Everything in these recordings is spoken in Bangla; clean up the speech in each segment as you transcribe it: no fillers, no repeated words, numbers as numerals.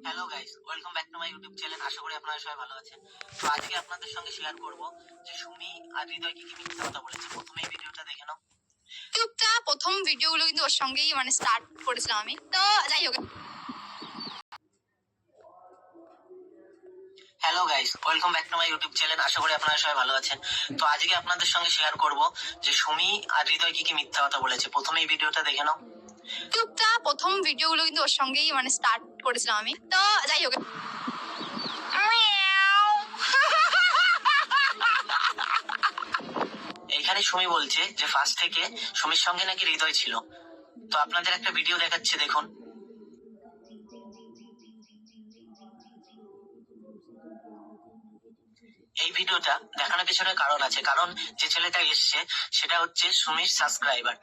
Hello guys, welcome back to my YouTube channel. আশা করি আপনারা সবাই ভালো আছেন। তো আজকে আপনাদের সঙ্গে শেয়ার করব যে সুমি আর হৃদয় কি মিথ্যা কথা বলেছে। প্রথমে এই ভিডিওটা দেখে নাও। ইউটিউবটা প্রথম ভিডিওগুলো কিন্তু ওর সঙ্গেই স্টার্ট করেছিলাম আমি। তো যাই হোক, hello guys, welcome back to my YouTube channel. আশা করি আপনারা সবাই ভালো আছেন। তো আজকে আপনাদের সঙ্গে শেয়ার করব যে সুমি আর হৃদয় কি মিথ্যা কথা বলেছে। প্রথমে এই ভিডিওটা দেখে নাও। ইউটিউবটা প্রথম ভিডিওগুলো কিন্তু ওর সঙ্গেই স্টার্ট করেছিলাম আমি। তো যাই হোক, এখানে সুমি বলছে যে ফার্স্ট থেকে সুমির সঙ্গে নাকি হৃদয় ছিল। তো আপনাদের একটা ভিডিও দেখাচ্ছে, দেখুন। এই ভিডিওটা দেখানোর পিছনে কারণ আছে, কারণ যে ছেলেটা এসছে সেটা হচ্ছে সুমির সাবস্ক্রাইবার।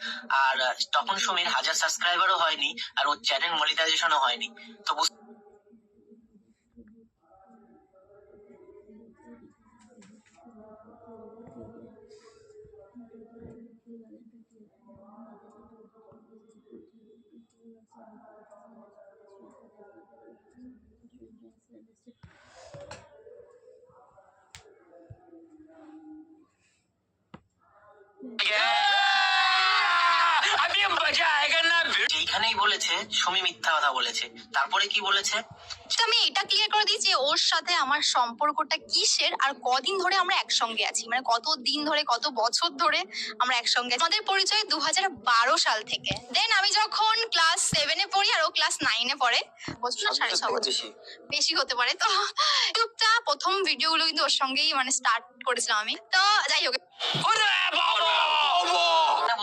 আর তখন সুমির 1000 সাবস্ক্রাইবারও হয়নি, আর ওর চ্যানেল মনিটাইজেশনও হয়নি। তো এইখানেই বলেছে সুমি মিথ্যা কথা বলেছে। তারপরে কি বলেছে? তো আমি এটা ক্লিয়ার করে দিই যে ওর সাথে আমার সম্পর্কটা কিসের আর কদিন ধরে আমরা একসঙ্গে আছি, কত দিন ধরে, কত বছর ধরে আমরা একসঙ্গে আছি। আমাদের পরিচয় 2012 সাল থেকে। দেন আমি যখন ক্লাস 7-এ পড়ি আর ও ক্লাস 9-এ পড়ে। বছর না 6.5 বছর বেশি হতে পারে। তো ইউটিউবটা প্রথম ভিডিওগুলো কিন্তু ওর সঙ্গেই স্টার্ট করেছিলাম আমি। তো যাই হোক,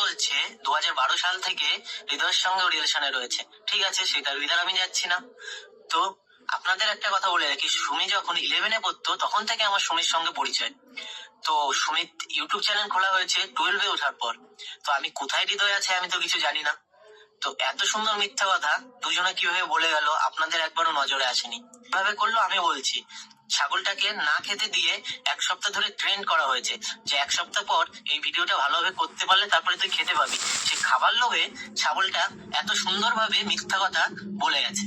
বলছে 2012 সাল থেকে হৃদয়ের সঙ্গে রিলেশনে রয়েছে। ঠিক আছে, সেটার ভিতরে আমি যাচ্ছি না। তো আপনাদের একটা কথা বলে রাখি, সুমি যখন 11-এ পড়তো তখন থেকে আমার সুমির সঙ্গে পরিচয়। তো সুমিত ইউটিউব চ্যানেল খোলা হয়েছে 12-এ ওঠার পর। তো আমি কোথায় হৃদয় আছে আমি তো কিছু জানি না। তো এত সুন্দর মিথ্যা কথা দুজনে কিভাবে বলে গেল আপনাদের একবারও নজরে আসেনি। কিভাবে করলো আমি বলছি। ছাগলটাকে না খেতে দিয়ে 1 সপ্তাহ ধরে ট্রেন করা হয়েছে যে 1 সপ্তাহ পর এই ভিডিওটা ভালোভাবে করতে পারলে তারপরে তুই খেতে পাবি। সে খাবার লোভে ছাগলটা এত সুন্দরভাবে মিথ্যা কথা বলে গেছে।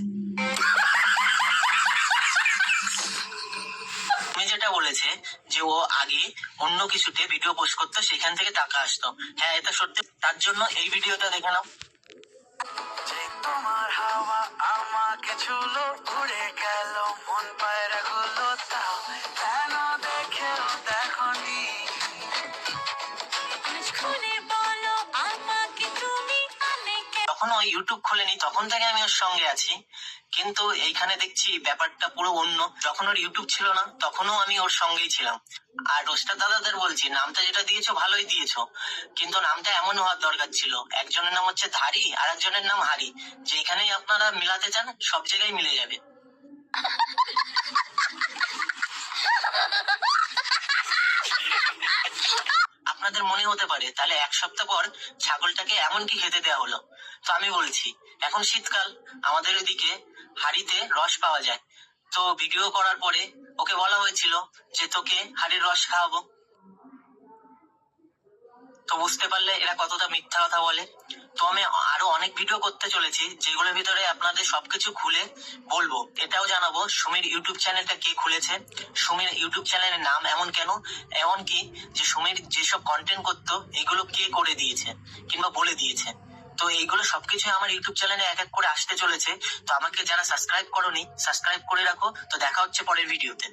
তুমি যেটা বলেছে যে ও আগে অন্য কিছুতে ভিডিও পোস্ট করতো, সেখান থেকে টাকা আসতো। হ্যাঁ, এটা সত্যি। তার জন্য এই ভিডিওটা দেখে নাও। তোমার হাওয়া আমাকে ছুলো, উড়ে গেল মন পায়রা গুলো, তাও কেন দেখেও দেখনি। তখন ও ইউটিউব খোলেনি, তখন থেকে আমি ওর সঙ্গে আছি। কিন্তু এইখানে দেখছি ব্যাপারটা পুরো অন্য। যখন ওর ইউটিউব ছিল না তখনও আমি ওর সঙ্গেই ছিলাম। আর রোস্টার দাদাদের বলছি, নামটা যেটা দিয়েছো ভালোই দিয়েছো, কিন্তু নামটা এমন হওয়ার দরকার ছিল। একজনের নাম হচ্ছে ধারি আর একজনের নাম হারি। যেখানেই আপনারা মিলাতে চান সব জায়গায় মিলে যাবে। আপনাদের মনে হতে পারে তাহলে 1 সপ্তাহ পর ছাগলটাকে এমন কি খেতে দেওয়া হলো। তো আমি বলছি, এখন শীতকাল, আমাদের ওইদিকে হাড়িতে রস পাওয়া যায়। তো ভিডিও করার পরে ওকে বলা হয়েছিল যে তোকে হাড়ির রস খাওয়াবো। তো বুঝতে পারলে এরা কতটা মিথ্যা কথা বলে। তো আমি আরো অনেক ভিডিও করতে চলেছি যেগুলোর ভিতরে আপনাদের সবকিছু খুলে বলবো। এটাও জানাবো সুমির ইউটিউব চ্যানেলটা কে খুলেছে, সুমির ইউটিউব চ্যানেলের নাম এমন কেন, এমনকি যে সুমির যেসব কন্টেন্ট করতো এগুলো কে করে দিয়েছে কিংবা বলে দিয়েছে। তো এইগুলো সবকিছু আমার ইউটিউব চ্যানেলে এক এক করে আসতে চলেছে। তো আমাকে যারা সাবস্ক্রাইব করোনি সাবস্ক্রাইব করে রাখো। তো দেখা হচ্ছে পরের ভিডিওতে।